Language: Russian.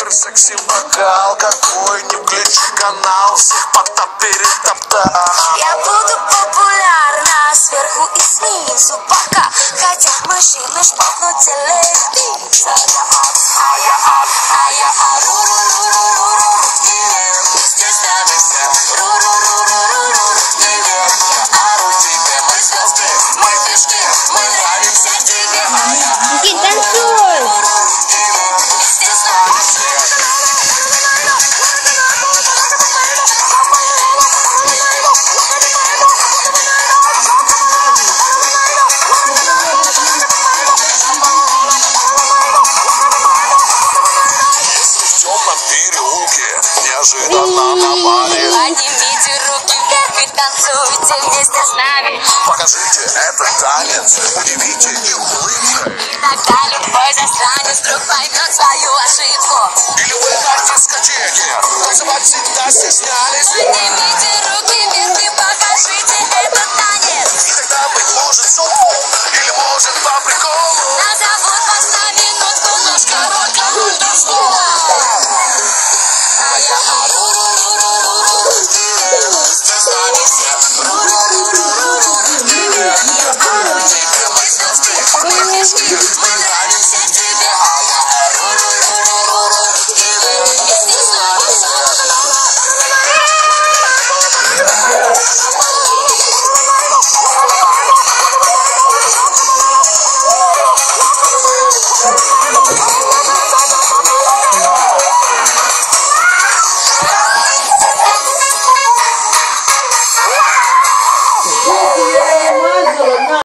Секси-вокал, какой не включи канал, всех потап перетоптал. Я буду популярна сверху и снизу, пока хотят мужчины шпахнуть телевизор. А я ру-ру-ру-ру-ру-ру, здесь нами все ру-ру-ру-ру-ру-ру, я ору тебе, мы звезды, мы фишки, мы нравимся тебе. Иди, танцуй! Неожиданно на баре. Поднимите руки вверх и танцуйте вместе с нами. Покажите этот танец, удивите их улыбкой. И тогда любой засранец вдруг поймет свою ошибку. Или вы на дискотеке танцевать всегда стеснялись. Поднимите руки вверх и покажите этот танец. И тогда, быть может, судьбу, или может по приколу Назовут вас на минутку нож король до слова. А я ру-ру-ру-ру-ру-ру, здесь нами все ру-ру-ру-ру-ру-ру, я ору тебе, мы звезды, мы фишки.